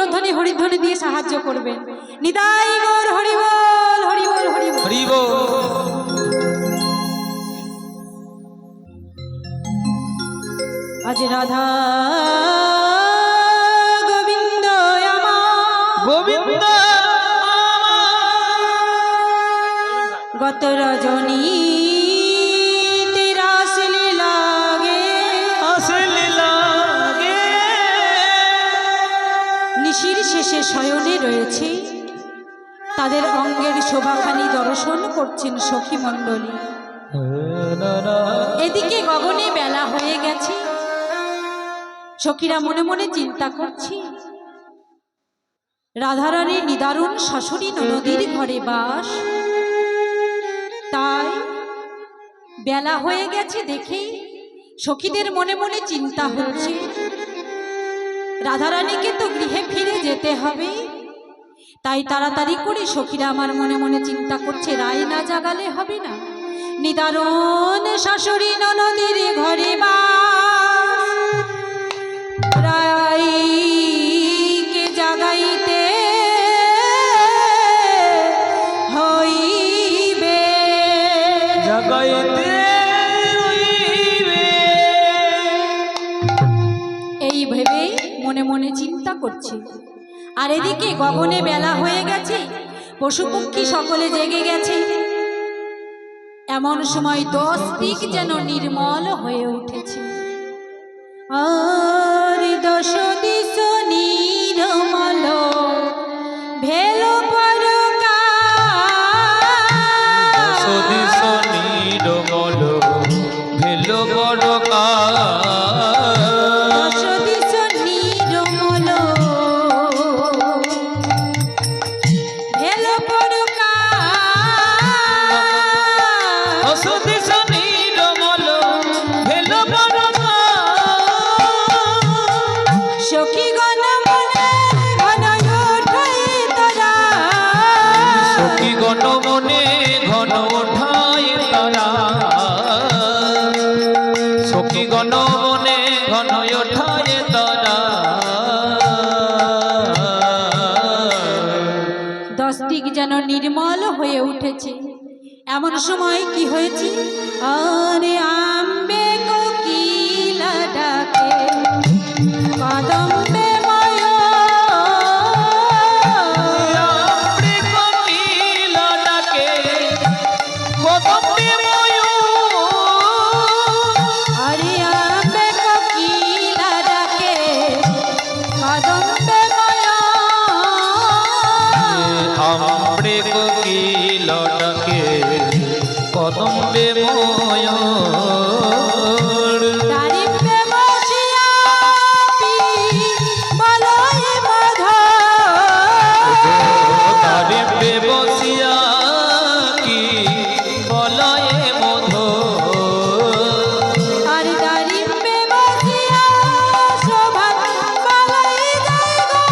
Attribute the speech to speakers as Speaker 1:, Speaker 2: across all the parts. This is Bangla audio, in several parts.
Speaker 1: উলধ্বনি হরিধ্বনি দিয়ে সাহায্য করবেন। নিতাই গৌর হরি বল, হরি বল, হরি বল,
Speaker 2: হরি বল।
Speaker 1: আজ রাধা গোবিন্দ আমার
Speaker 2: গোবিন্দ
Speaker 1: গত রজনী আসলি লাগে,
Speaker 2: আসলি লাগে।
Speaker 1: নিশির শেষে শয়নে রয়েছে, তাদের অঙ্গের শোভাখানি দর্শন করছেন সখী মণ্ডলী। এদিকে গগনে বেলা হয়ে গেছে, সখীরা মনে মনে চিন্তা করছে রাধারানীর নিদারুণ শাশুড়ি ননদীর ঘরে বাস, তাই বেলা হয়ে গেছে দেখেই সখীদের মনে মনে চিন্তা হচ্ছে রাধারানীকে তো গৃহে ফিরে যেতে হবে। তাই তাড়াতাড়ি করে সখীরা আমার মনে মনে চিন্তা করছে রায় না জাগালে হবে না, নিদারুণ শাশুড়ি ননদীর ঘরে বাস, রাইকে জাগাইতে হইবে,
Speaker 2: জাগাইতে হইবে।
Speaker 1: এই ভেবে মনে মনে চিন্তা করছে। আর এদিকে গগনে বেলা হয়ে গেছে, পশু পক্ষী সকলে জেগে গেছে। এমন সময় 10 দিক যেন নির্মল হয়ে উঠেছে, আর 10 দিশ নির্মল ভেল পরকাশ,
Speaker 2: 10 দিশ নির্মল ভেল পরকাশ,
Speaker 1: 10 দিশ নির্মল ভেল পরকাশ,
Speaker 2: 10 দিশ নির্মল ভেল পরকাশ।
Speaker 1: সখীগণ মনে ঘন ওঠায় তারা,
Speaker 2: সখীগণ মনে ঘন ওঠায় তারা, সখীগণ মনে ঘন ওঠায় তারা।
Speaker 1: 10 দিক যেন নির্মল হয়ে উঠেছে। এমন সময় কি হয়েছে, আরে আম্বে কোকিলা ডাকে কদম্বে
Speaker 2: আমরে কোকিল ডাকে কদম্বে ময়ূর,
Speaker 1: আরে আম্বে কোকিলা ডাকে কদম্বে
Speaker 2: আমরে কোকিল ডাকে কদম্বে ময়ূর।
Speaker 1: দারিম্বে বসিয়া পি বলয় মাধব,
Speaker 2: দারিম্বে বসিয়া কি বলয়ে মধুর,
Speaker 1: আর দারিম্বে বসিয়া শোভা বলয় যায় গো,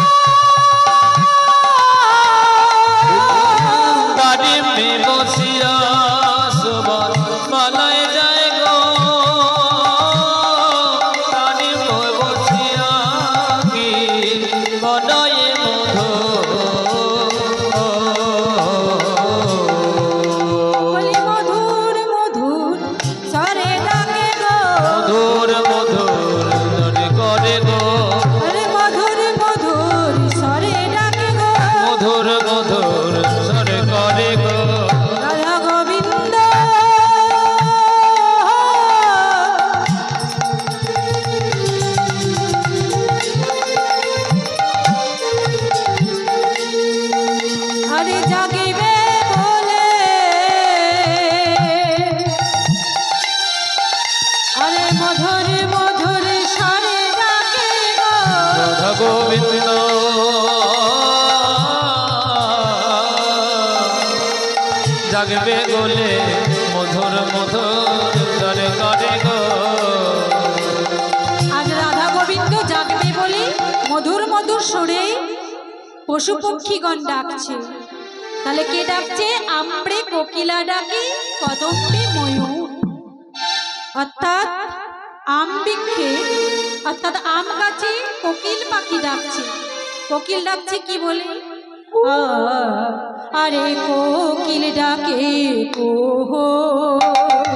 Speaker 2: দারিম্বে বসিয়া সুবল মালায় যায় গো, দারিম্বে বসিয়া কি বলয়ে
Speaker 1: বলি মধুর মধুর স্বরে ডাকে গো,
Speaker 2: মধুর মধুর ধরে করে গো,
Speaker 1: আরে মধুর মধুর স্বরে ডাকে গো,
Speaker 2: মধুর মধুর ধরে করে গো।
Speaker 1: রাধা গোবিন্দ আরে জাগিবে বলে, আরে মধুর মধুর স্বরে ডাকে গো,
Speaker 2: রাধা গোবিন্দ জাগবে গোলে মধুর মধুর ধরে করে গো।
Speaker 1: আজ রাধা গোবিন্দ জাগবে বলে মধুর মধুর সুরে পশু পক্ষীগণ ডাকছে। তাহলে কে ডাকছে? আমরে কোকিলা ডাকে কদম্বে ময়ূর, অর্থাৎ আম বৃক্ষে অর্থাৎ আম গাছে কোকিল পাখি ডাকছে। কোকিল ডাকছে কি বলে? আ, আরে কোকিল ডাকে কোহো,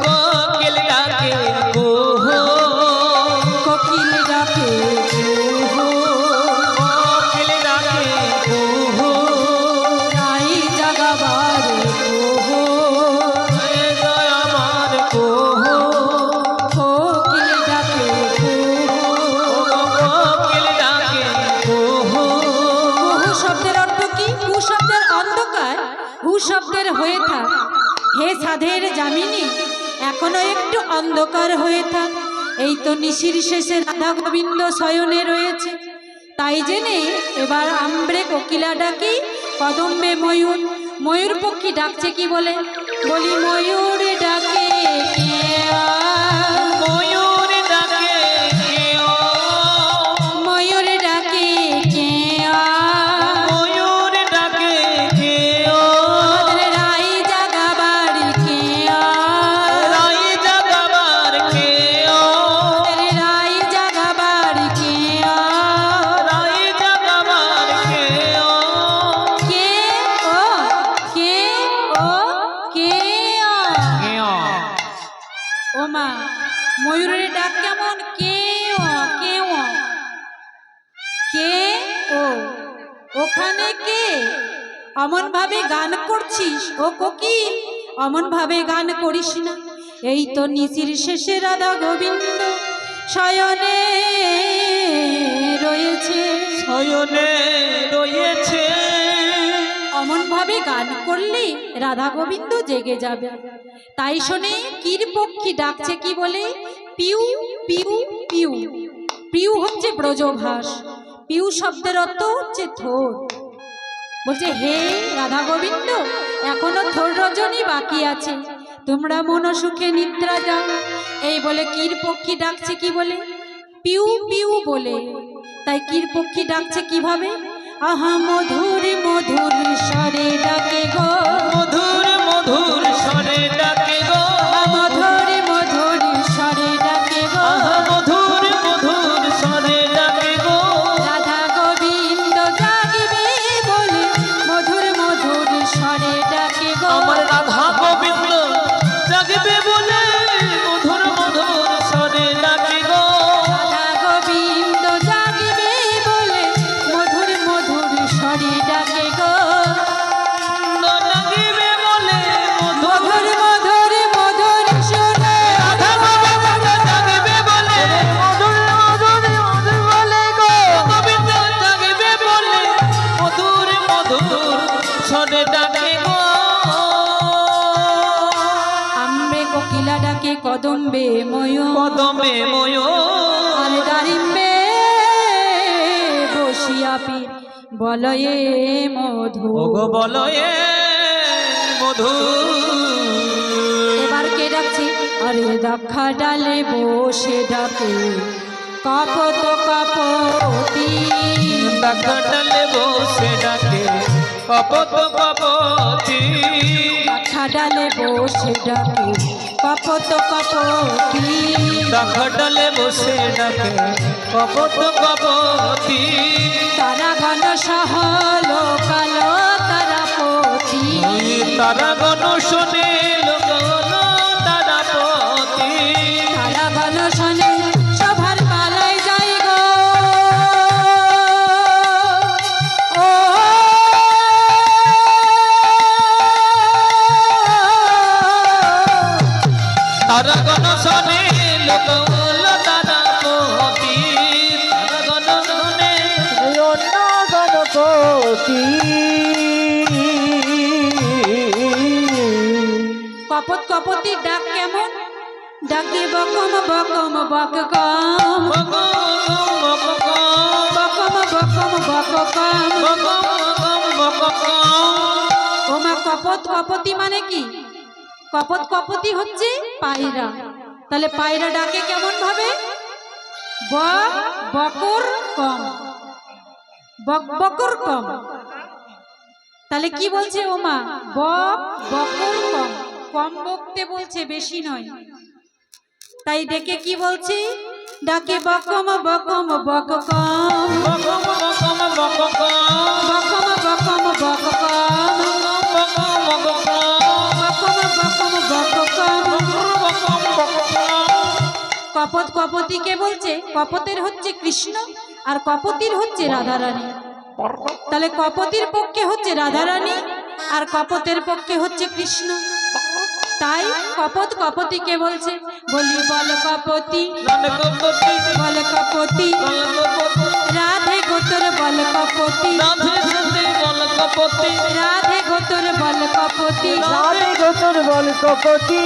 Speaker 2: কোকিল ডাকে কোহো,
Speaker 1: কোকিল ডাকে কোহো,
Speaker 2: কোকিল ডাকে কোহো,
Speaker 1: রাই জাগাবার কোহো,
Speaker 2: এ জয় আমার কোহো,
Speaker 1: কোকিল ডাকে কোহো।
Speaker 2: কোকিল ডাকে কোহো।
Speaker 1: কুহু শব্দের অর্থ কি? কু শব্দের অন্ধকার, হু শব্দের হয়ে থাক। হে সাধের জামিনী, এখনো একটু অন্ধকার হয়ে থাক। এই তো নিশির শেষে রাধা গোবিন্দ শয়নে রয়েছে। তাই জেনে এবার আমব্রে কোকিলা ডাকি, কদম্বে ময়ূর। ময়ূর পক্ষী ডাকছে কি বলে? বলি ময়ূর ডাকে কেয়া,
Speaker 2: ময়ূর ডাকে কেও,
Speaker 1: ময়ূর ডাকে কেয়া,
Speaker 2: ময়ূর ডাকে কেও,
Speaker 1: আমাদের রাই জাগাবার কেয়া,
Speaker 2: রাই জাগাবার কেও,
Speaker 1: আমাদের রাই জাগাবার কেয়া।
Speaker 2: রাই জাগাবার কেও।
Speaker 1: কে ও, কে ও, কে ও।
Speaker 2: কেও,
Speaker 1: ও মা, ময়ূরের ডাক কেমন? কে ও, কে ও, কে ও। ওখানে কে? অমন ভাবে গান করছিস ও কোকিল, অমন ভাবে গান করিস না। এই তো নিশির শেষে রাধা গোবিন্দ শয়নে রয়েছে।
Speaker 2: শয়নে রয়েছে।
Speaker 1: অমন ভাবে গান করলে রাধা গোবিন্দ জেগে যাবে। তাই শোনে কির পক্ষী ডাকছে কি বলে? পিউ পিউ পিউ। পিউ হচ্ছে ব্রজভাষ। পিউ শব্দের অর্থ হচ্ছে থোর। বলছে হে রাধা গোবিন্দ, এখনো থোর রজনী বাকি আছে, তোমরা মন সুখে নিদ্রা যাও। এই বলে কির পক্ষী ডাকছে কি বলে? পিউ পিউ বলে। তাই কির পক্ষী ডাকছে কিভাবে? আহা মধুর মধুর স্বরে ডাকে গো,
Speaker 2: মধুর মধুর স্বরে ডাকে গো,
Speaker 1: মধুর মধুর স্বরে ডাকে গো,
Speaker 2: আহা মধুর মধুর স্বরে ডাকে গো।
Speaker 1: রাধা গোবিন্দ জাগিবে বলে মধুর মধুর স্বরে ডাকে গো।
Speaker 2: আমার রাধা গোবিন্দ জাগবে বলে মধুর মধুর স্বরে ডাকে গো।
Speaker 1: রাধা গোবিন্দ জাগিবে বলে মধুর মধুর স্বরে ডাকে গো।
Speaker 2: ডাকিবে বলে মধুর
Speaker 1: মধুর মধুর মধুর শুনে
Speaker 2: রাধা গোবিন্দ জাগবে বলে মধুর মধুর মধুর বলে গো। গোবিন্দ জাগবে বলে মধুর মধুর স্বরে ডাকে গো।
Speaker 1: আমরে কোকিলা ডাকে কদম্বে ময়ূর,
Speaker 2: কদমে ময়ূর
Speaker 1: আর দারিম্বে বসিয়া পীর বলয়ে মধু।
Speaker 2: ওগো বলয়ে মধু।
Speaker 1: এবার কে ডাকছে? আরে দাক্ষা ডালে বসে ডাকে কপত কপতি,
Speaker 2: ডালে বসে ডাকে কপত কপতি।
Speaker 1: দাক্ষা ডালে বসে ডাকে কপত কপতি,
Speaker 2: ডালে বসে ডাকে কপত কপতি।
Speaker 1: তারা ঘন সহল কালো তারাপতি,
Speaker 2: তারা গণ শোনে লোকগণ তারাপতি।
Speaker 1: তারা ঘন শোনে সভার পালায় যাই গো। ও
Speaker 2: তারা গণ শোনে লোকগণ তারাপতি। তারা গণ শোনে গণপতি।
Speaker 1: কপত কপতির ডাক কেমন? ডাকে বকম বকম বককম, বকম বকম বককম। ওমা কপত কপতি মানে কি? কপত কপতি হচ্ছে পায়রা। তাহলে পায়রা ডাকে কেমন ভাবে? বক বকর কম, বক বকর কম। তাহলে কি বলছে ওমা? বক বকর কম, কম বকতে বলছে, বেশি নয়। তাই ডেকে কি বলছে? ডাকে বকম বকম বককম,
Speaker 2: বকম বকম বককম,
Speaker 1: বকম বকম বককম, বকম বকম বককম। কপত কপতিকে বলছে, কপতের হচ্ছে কৃষ্ণ আর কপতির হচ্ছে রাধারানী। তাহলে কপতির পক্ষে হচ্ছে রাধারানী আর কপতের পক্ষে হচ্ছে কৃষ্ণ। তাই কপত কপতিকে বলছে, বলি বল কপতি, বল কপতি, রাধে গোতর বল কপতি, রাধে গোতর বল কপতি।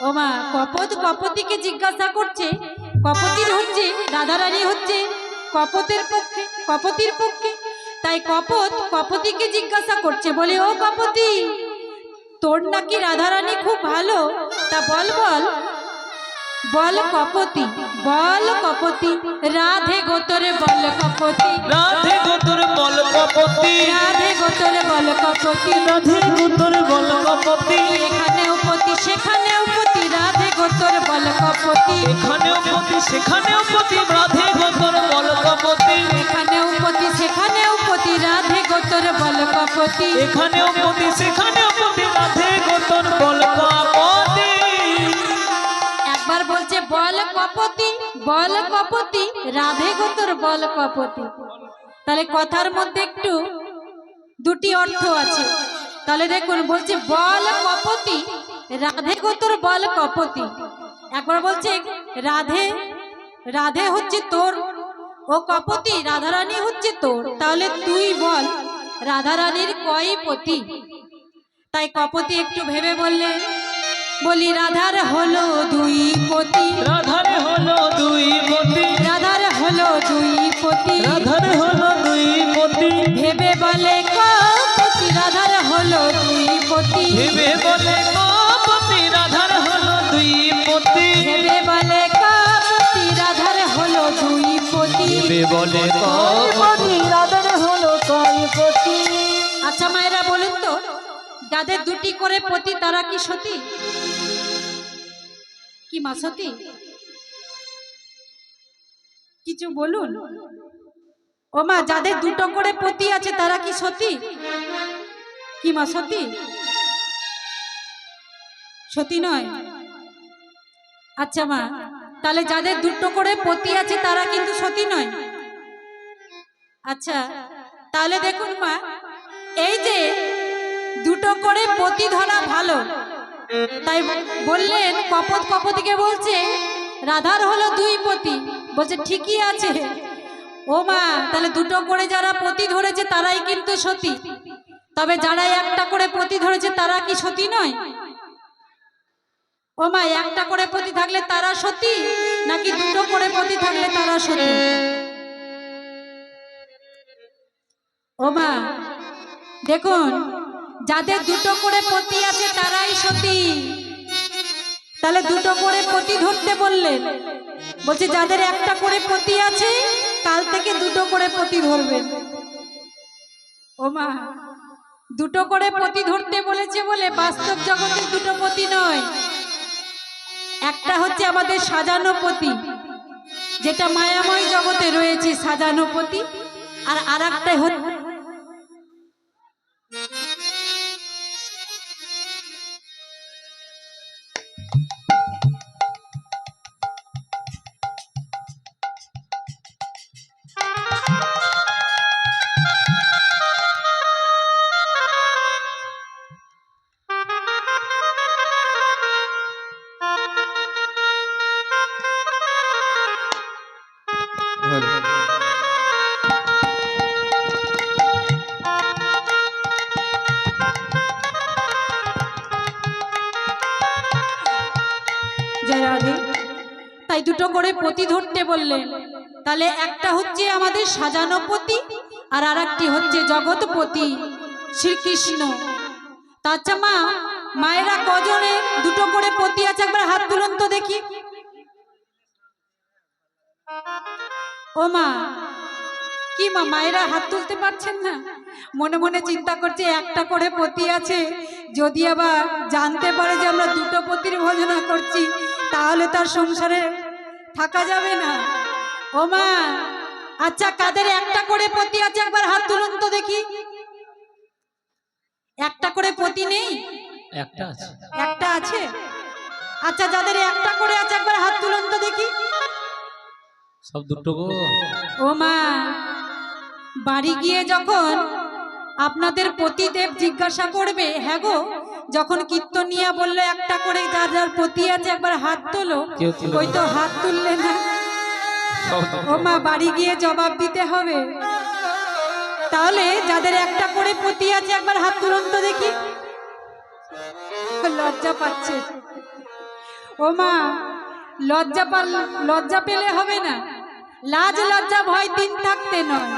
Speaker 1: ও মা, কপত কপতিকে জিজ্ঞাসা করছে, কপতির হচ্ছে রাধারানী হচ্ছে কপতের পক্ষে, কপতির পক্ষে। তাই কপত কপতিকে জিজ্ঞাসা করছে, বলে ও কপতি, তোর নাকি রাধারানী খুব ভালো, তা বল বল, বল কপতি, বল কপতি, রাধে গোতরে বল কপতি,
Speaker 2: রাধে গোতর বল কপতি,
Speaker 1: রাধে গোতরে বল কপতি,
Speaker 2: রাধে গোতর বল কপতি,
Speaker 1: এখানেও পতি সেখানেও পতি, রাধে গোতর বল কপতি,
Speaker 2: এখানেও পতি সেখানেও পতি, রাধে গোতর বল কপতি,
Speaker 1: এখানেও পতি সেখানেও পতি, রাধে গোতর বল কপতি।
Speaker 2: এখানেও পতি সেখানেও পতি, রাধে গোতর বল কপতি।
Speaker 1: একবার বলছে বল কপতি, বল কপতি, রাধে গোতর বল কপতি। তাহলে কথার মধ্যে একটু দুটি অর্থ আছে। তাহলে দেখুন, বলছে বল কপতি, রাধে গোতর বল কপতি। একবার বলছে রাধে, রাধে হচ্ছে তোর, ও কপতি রাধারানী হচ্ছে তোর, তাহলে তুই বল রাধারানীর কয় পতি। তাই কপতি একটু ভেবে বললে, বলি রাধার হলো দুই পতি,
Speaker 2: রাধার হলো দুই পতি,
Speaker 1: রাধার হলো দুই পতি,
Speaker 2: রাধার হলো দুই পতি,
Speaker 1: ভেবে বলে কপতি রাধার হলো দুই পতি,
Speaker 2: ভেবে বলে কপতি রাধার হলো দুই পতি,
Speaker 1: ভেবে বলে কপতি রাধার হলো দুই পতি,
Speaker 2: ভেবে বলে কপতি রাধার হলো দুই পতি।
Speaker 1: আচ্ছা মায়েরা বলুন তো, যাদের দুটি করে পতি তারা কি সতী? কি মা সতী? কিছু বলুন। ও মা, যাদের দুটো করে পতি আছে তারা কি সতী? কি মা সতী? সতী নয়। আচ্ছা মা, তাহলে যাদের দুটো করে পতি আছে তারা কিন্তু সতী নয়। আচ্ছা, তাহলে দেখুন মা, এই যে দুটো করে পতি ধরা ভালো, তাই বললেন কপত কপতিকে বলছে রাধার হলো দুই পতি, বলছে ঠিকই আছে। ও মা, তাহলে দুটো করে যারা পতি ধরেছে তারাই কিন্তু সতী, তবে যারা একটা করে পতি ধরেছে তারা কি সতী নয়? ও মা, একটা করে পতি থাকলে তারা সতী, নাকি দুটো করে পতি থাকলে তারা সতী? ও মা দেখুন, যাদের দুটো করে পতি আছে তারাই সতী। তাহলে দুটো করে পতি ধরতে বললেন, বলছে যাদের একটা করে পতি আছে কাল থেকে দুটো করে পতি ধরবেন। ও মা, দুটো করে পতি ধরতে বলেছে বলে বাস্তব জগতে দুটো পতি নয়, একটা হচ্ছে আমাদের সাজানো পতি, যেটা মায়াময় জগতে রয়েছে সাজানো পতি, আর আরেকটা হচ্ছে জয় রাধে। তাই দুটো করে পতি ধরতে বললেন। তাহলে একটা হচ্ছে আমাদের সাজানো পতি, আর আরেকটি হচ্ছে জগৎপতি শ্রীকৃষ্ণ। আচ্ছা মা, মায়েরা কজনে দুটো করে পতি আছে একবার হাত তুলুন তো দেখি। ও মা, কি মা, মায়েরা হাত তুলতে পারছেন না? মনে মনে চিন্তা করছে একটা করে পতি আছে, যদি আবার জানতে পারে যে আমরা দুটো পতির ভজনা করছি তাহলে তার সংসারে থাকা যাবে না। ও মা, আচ্ছা কাদের একটা করে পতি আছে একবার হাত তুলুন তো দেখি। একটা করে পতি নেই?
Speaker 2: একটা আছে।
Speaker 1: একটা আছে। আচ্ছা যাদের একটা করে আছে একবার হাত তুলুন তো দেখি।
Speaker 2: সব দুটো গো।
Speaker 1: ও মা, বাড়ি গিয়ে যখন আপনাদের পতিদেব জিজ্ঞাসা করবে, হ্যাঁ গো যখন কীর্তনিয়া বললো একটা করে যার যার পতি আছে একবার হাত তোলো,
Speaker 2: কেউ তুলবে না।
Speaker 1: ওই তো হাত তুললে না।
Speaker 2: সব দুটো।
Speaker 1: ও মা, বাড়ি গিয়ে জবাব দিতে হবে। তাহলে যাদের একটা করে পতি আছে একবার হাত তুলুন তো দেখি। লজ্জা পাচ্ছে। ও মা, লজ্জা পেলে হবে না, লাজ লজ্জা ভয় তিন থাকতে নয়।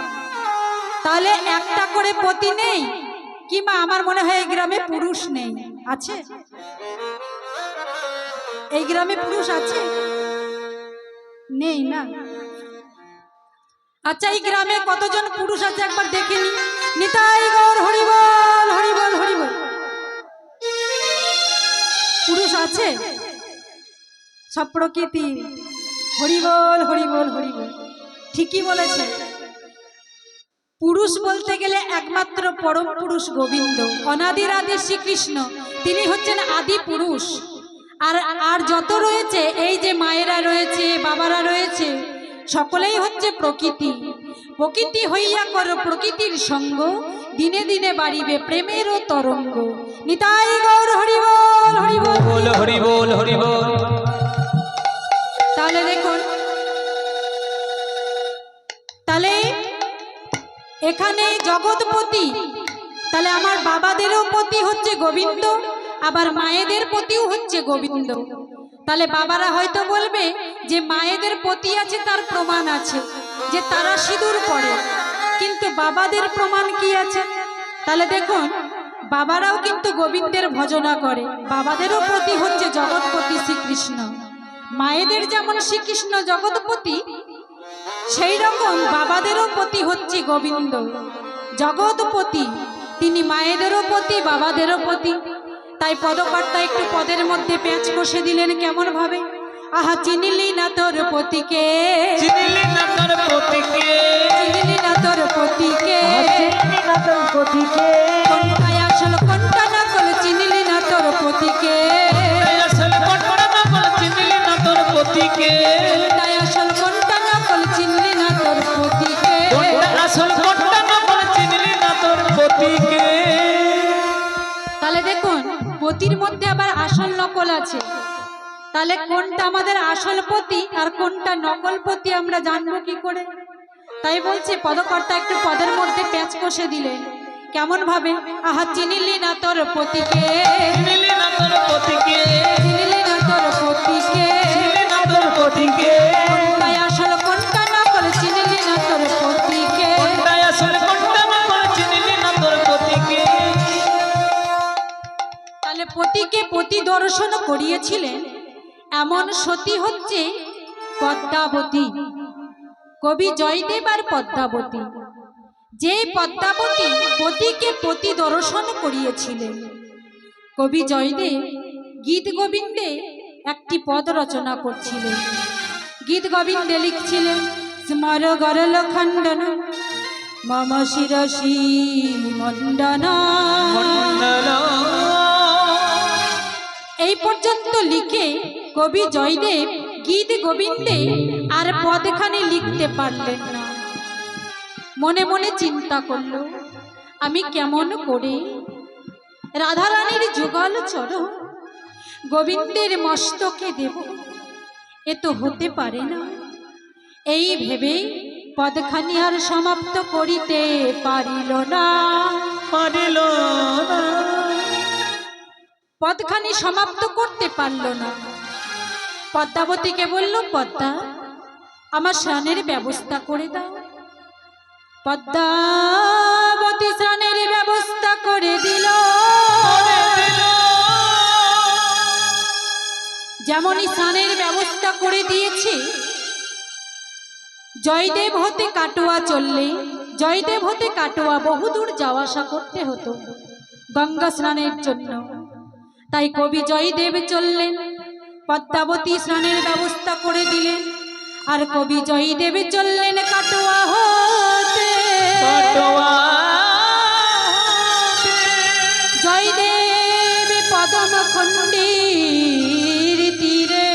Speaker 1: তাহলে একটা করে পতি নেই কি মা? আমার মনে হয় এই গ্রামে পুরুষ নেই। আছে? এই গ্রামে পুরুষ আছে? নেই না? আচ্ছা এই গ্রামে কতজন পুরুষ আছে একবার দেখে নি। নিতাই গৌর হরিবল হরিবল হরিবল। পুরুষ আছে? সব প্রকৃতি। হরিবল হরিবল হরিবল। ঠিকই বলেছে। পুরুষ বলতে গেলে একমাত্র পরম পুরুষ গোবিন্দ, অনাদির আদি শ্রীকৃষ্ণ, তিনি হচ্ছেন আদি পুরুষ। আর আর যত রয়েছে, এই যে মায়েরা রয়েছে, বাবারা রয়েছে, সকলেই হচ্ছে প্রকৃতি। প্রকৃতি হইয়া কর প্রকৃতির সঙ্গ, দিনে দিনে বাড়িবে প্রেমেরও তরঙ্গ। নিতাই গৌর হরিবল হরিবল
Speaker 2: বল হরি বল হরি বল।
Speaker 1: তাহলে দেখুন, তাহলে এখানে জগৎপতি, তাহলে আমার বাবাদেরও পতি হচ্ছে গোবিন্দ, আবার মায়েদের পতিও হচ্ছে গোবিন্দ। তাহলে বাবারা হয়তো বলবে যে মায়েদের পতি আছে, তার প্রমাণ আছে যে তারা সিঁদুর পড়ে, কিন্তু বাবাদের প্রমাণ কি আছে? তাহলে দেখুন, বাবারাও কিন্তু গোবিন্দের ভজনা করে, বাবাদেরও পতি হচ্ছে জগৎপতি শ্রীকৃষ্ণ। মায়েদের যেমন শ্রীকৃষ্ণ জগৎপতি, সেই রকম বাবাদেরও পতি হচ্ছে গোবিন্দ জগৎপতি। তিনি মায়েদেরও পতি, বাবাদেরও পতি। তাই পদকর্তা একটু পদের মধ্যে পেঁচ কষে দিলেন কেমন ভাবে। আহা চিনিলি না তোর পতিকে,
Speaker 2: চিনিলি না তোর পতিকে,
Speaker 1: চিনিলি না তোর পতিকে,
Speaker 2: চিনিলি না তোর পতিকে,
Speaker 1: কোনটাই আসল কোনটা নকল চিনিলি না তোর পতিকে,
Speaker 2: এই আসল কোনটা নকল চিনিলি না তোর পতিকে,
Speaker 1: কোনটাই আসল কোনটা নকল চিনলি না তোর পতিকে।
Speaker 2: কোনটা আসল কোনটা নকল চিনিলি না তোর পতিকে।
Speaker 1: তাহলে দেখুন, পতির মধ্যে আবার আসল নকল আছে। তাহলে কোনটা আমাদের আসল পতি আর কোনটা নকল পতি আমরা জানবো কি করে? তাই বলছে পদকর্তা একটু পদের মধ্যে প্যাচ কষে দিলেন কেমন ভাবে। আহা চিনিলি না তোর পতিকে,
Speaker 2: চিনিলি না তোর পতিকে,
Speaker 1: চিনিলি না তোর পতিকে,
Speaker 2: চিনিলি না তোর পতিকে,
Speaker 1: কোনটাই আসল কোনটা নকল চিনিলি না তোর পতিকে।
Speaker 2: কোনটা আসল কোনটা নকল চিনিলি না তোর পতিকে।
Speaker 1: তাহলে পতিকে পতি দর্শন করিয়েছিলেন এমন সতী হচ্ছে পদ্মাবতী, কবি জয়দেব আর পদ্মাবতী। যে পদ্মাবতী পতিকে পতি দর্শন করিয়েছিলেন, কবি জয়দেব গীত গোবিন্দে একটি পদ রচনা করছিলেন। গীত গোবিন্দে লিখছিলেন, স্মর গরল খণ্ডন মম শিরসি মণ্ডন। এই পর্যন্ত লিখে কবি জয়দেব গীত গোবিন্দে আর পদখানি লিখতে পারলেন না। মনে মনে চিন্তা করল, আমি কেমন করে রাধারানীর যুগল চরণ গোবিন্দের মস্তকে দেব, এ তো হতে পারে না। এই ভেবে পদখানি আর সমাপ্ত করিতে পারিল না,
Speaker 2: পারিল না।
Speaker 1: পদখানি সমাপ্ত করতে পারল না। পদ্মাবতীকে বলল, পদ্মা আমার স্নানের ব্যবস্থা করে দাও। পদ্মাবতী স্নানের ব্যবস্থা করে দিল। যেমনই স্নানের ব্যবস্থা করে দিয়েছে, জয়দেব হতে কাটোয়া চললে, জয়দেব হতে কাটোয়া বহুদূর যাওয়া আসা করতে হতো গঙ্গা স্নানের জন্য। তাই কবি জয়দেব চললেন, পদ্মাবতী স্নানের ব্যবস্থা করে দিলেন। আর কবি জয়দেব চললেন কাটোয়া হতে। জয়দেব পদম খণ্ডির তীরে,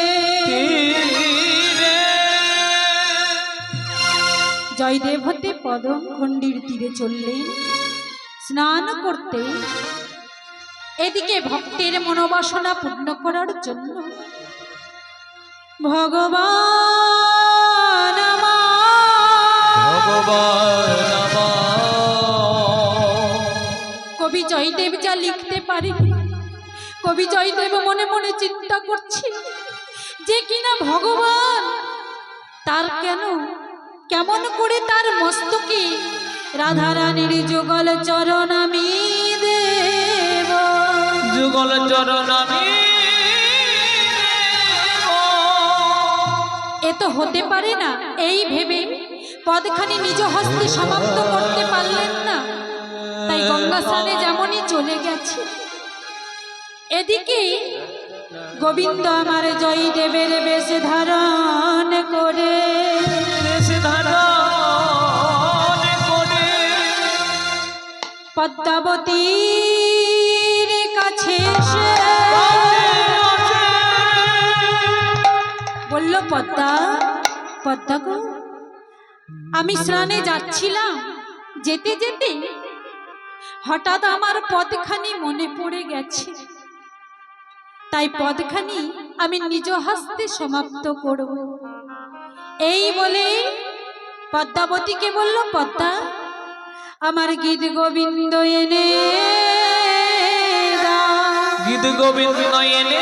Speaker 1: জয়দেব হতে পদম খণ্ডির তীরে চললেন স্নান করতে। এদিকে ভক্তের মনোবাসনা পূর্ণ করার জন্য ভগবান কবি জয়দেব যা লিখতে পারেনি, কবি জয়দেব মনে মনে চিন্তা করছে যে কিনা ভগবান তার কেমন করে তার মস্তকে রাধারানীর যুগল চরণ আমি দেব,
Speaker 2: যুগল চরণ আমি
Speaker 1: এ তো হতে পারে না। এই ভেবে পদখানি নিজ হস্তে সমাপ্ত করতে পারলেন না, তাই গঙ্গা স্নানে যেমনই চলে গেছে। এদিকে গোবিন্দ আমার জয়দেবের বেশ ধারণ করে, পদ্মাবতীর কাছে এসে বলল, পদ্মা পদ্মা গো, আমি স্নানে যাচ্ছিলাম, যেতে যেতে হঠাৎ আমার পদখানি মনে পড়ে গেছে, তাই পদখানি আমি নিজ হস্তে সমাপ্ত করব। এই বলে পদ্মাবতীকে বলল, পদ্মা আমার গীত গোবিন্দ এনে দাও,
Speaker 2: গীত গোবিন্দ এনে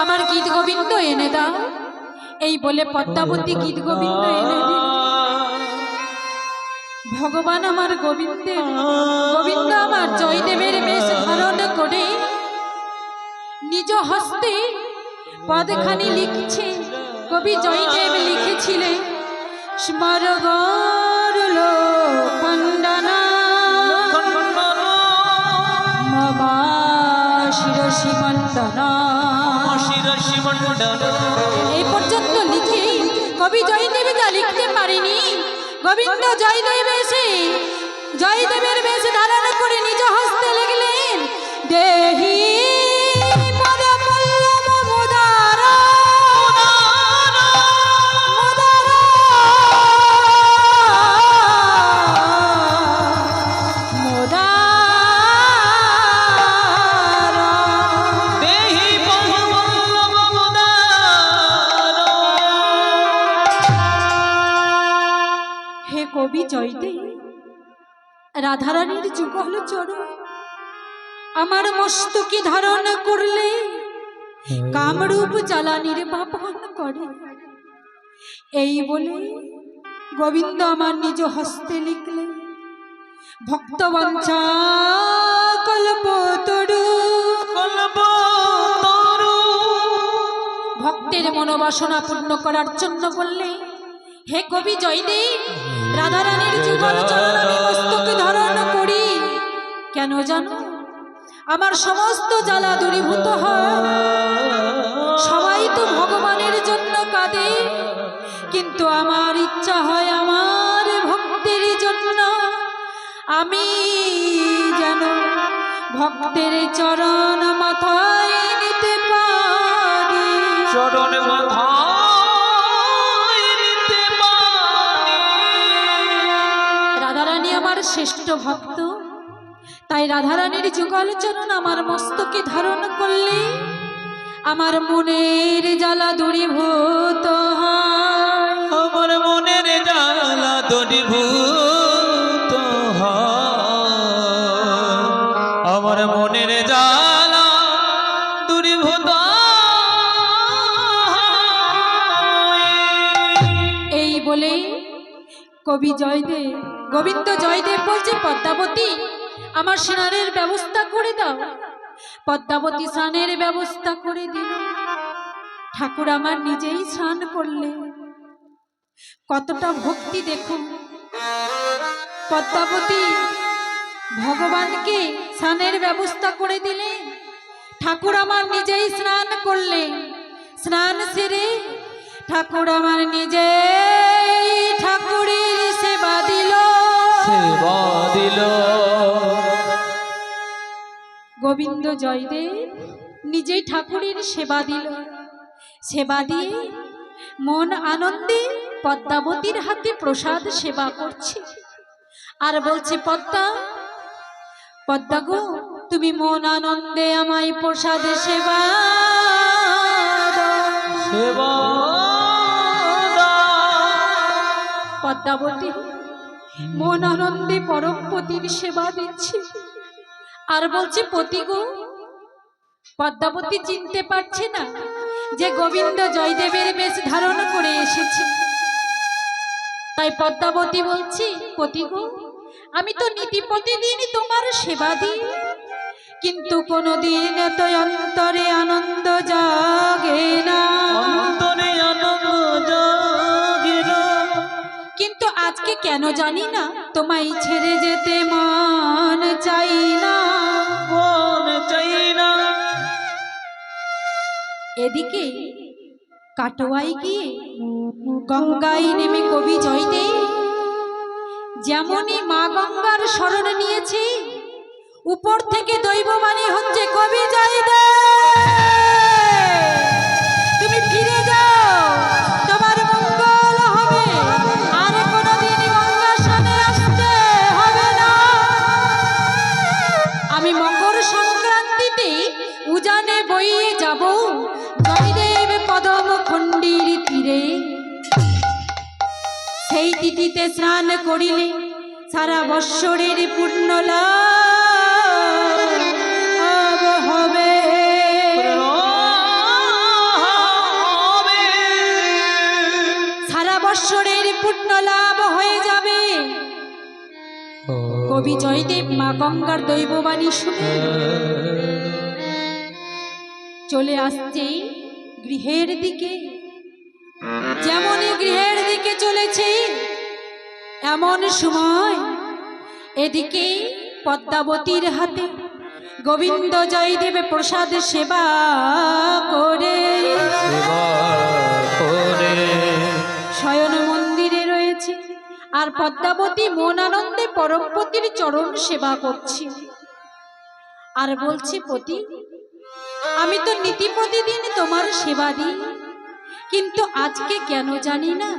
Speaker 1: আমার গীত গোবিন্দ এনে দাও। এই বলে পদ্মাবতী গীত গোবিন্দ এনে দিল। ভগবান আমার গোবিন্দ আমার জয়দেবের বেশ ধারণ করে নিজ হস্তে পদখানি লিখছে। কবি জয়দেব লিখেছিলেন, স্মর গৌর খণ্ডনা মমা শিরসি মণ্ডনা। এই পর্যন্ত লিখে কবি জয়দেব যা লিখতে পারেনি, গোবিন্দ জয়দেব এসে জয়দেবের বেশ ধারণ করে নিজ হস্তে লিখলেন, দেহি কবি জয়দেব রাধারানীর যুগল চরণ আমার মস্তকে ধারণ করলে কামরূপ জ্বালা নির্বাপন করে। এই বলে গোবিন্দ আমার নিজ হস্তে লিখলে, ভক্ত বঞ্চা কল্পতরু, ভক্তের মনোবাসনা পূর্ণ করার জন্য বললে, হে কবি জয়দেব রাধারানীর যুগল চরণ আমি মস্তকে ধারণ করি। কেন জানো? আমার সমস্ত জ্বালা দূরীভূত হয়। সবাই তো ভগবানের জন্য কাঁদে, কিন্তু আমার ইচ্ছা হয় আমার ভক্তের জন্য আমি যেন ভক্তের চরণ মাথায় নিতে পারি,
Speaker 2: চরণ মাথায় নিতে পারি।
Speaker 1: রাধারানী আমার শ্রেষ্ঠ ভক্ত, তাই রাধারানীর যুগল চরণ আমার মস্তকে ধারণ করলে আমার মনের জ্বালা দূরীভূত হয়,
Speaker 2: আমার মনের জ্বালা দূরীভূত হয়, আমার মনের জ্বালা দূরীভূত হয়।
Speaker 1: এই বলে কবি জয়দেব গোবিন্দ জয়দেব বলছে, পদ্মাবতী আমার স্নানের ব্যবস্থা করে দাও। পদ্মাবতী স্নানের ব্যবস্থা করে দিল। ঠাকুর আমার নিজেই স্নান করলে। কতটা ভক্তি দেখুন। পদ্মাবতী ভগবানকে স্নানের ব্যবস্থা করে দিলেন। ঠাকুর আমার নিজেই স্নান করলে, স্নান সেরে ঠাকুর আমার নিজেই ঠাকুরের সেবা দিল।
Speaker 2: সেবা দিল।
Speaker 1: গোবিন্দ জয়দেব নিজেই ঠাকুরের সেবা দিল। সেবা দিয়ে মন আনন্দে পদ্মাবতীর হাতে প্রসাদ সেবা করছে। আর বলছে, পদ্মা, পদ্মা গো, তুমি মন আনন্দে আমায় প্রসাদ সেবা দাও।
Speaker 2: সেবা
Speaker 1: পদ্মাবতী মন আনন্দে পরমপতির সেবা দিচ্ছে। আর বলছে, পতি গো, পদ্মাবতী চিনতে পারছে না যে গোবিন্দ জয়দেবের বেশ ধারণ করে এসেছে। তাই পদ্মাবতী বলছি, পতি গো, আমি তো নীতি প্রতিদিন তোমার সেবা দিই, কিন্তু কোনোদিন এত অন্তরে আনন্দ জাগে না।
Speaker 2: অন্তরে আনন্দ জাগে না।
Speaker 1: কিন্তু আজকে কেন জানি না তোমায় ছেড়ে যেতে মন চাই না,
Speaker 2: মন চাই না।
Speaker 1: এদিকে কাটোয়ায় গিয়ে গঙ্গায় নেমে কবি জয়দেব যেমনই মা গঙ্গার শরণ নিয়েছে, উপর থেকে দৈববাণী হচ্ছে, কবি জয়দেব তুমি ফিরে যাও, তোমার মঙ্গল হবে, আর কোনোদিন গঙ্গা স্নানে আসতে হবে না। আমি মকর সংক্রান্তিতে উজানে বইয়ে যাব জয়দেব পদম খণ্ডির তীরে। সেই তিথিতে স্নান করিলে সারা বৎসরের পূর্ণ লাভ হবে। সারা বৎসরের পূর্ণ লাভ হয়ে যাবে। কবি জয়দেব মা গঙ্গার দৈববাণী শুনে চলে আসছে গৃহের দিকে। যেমনই গৃহের দিকে চলেছে, এমন সময় এদিকে পদ্মাবতীর হাতে গোবিন্দ জয়দেব প্রসাদ সেবা করে শয়ন মন্দিরে রয়েছে। আর পদ্মাবতী মন আনন্দে পরমপতির চরণ সেবা করছে। আর বলছে, পতি, আমি তো নীতি প্রতিদিন তোমার সেবা দিই, কিন্তু আজকে কেন জানি না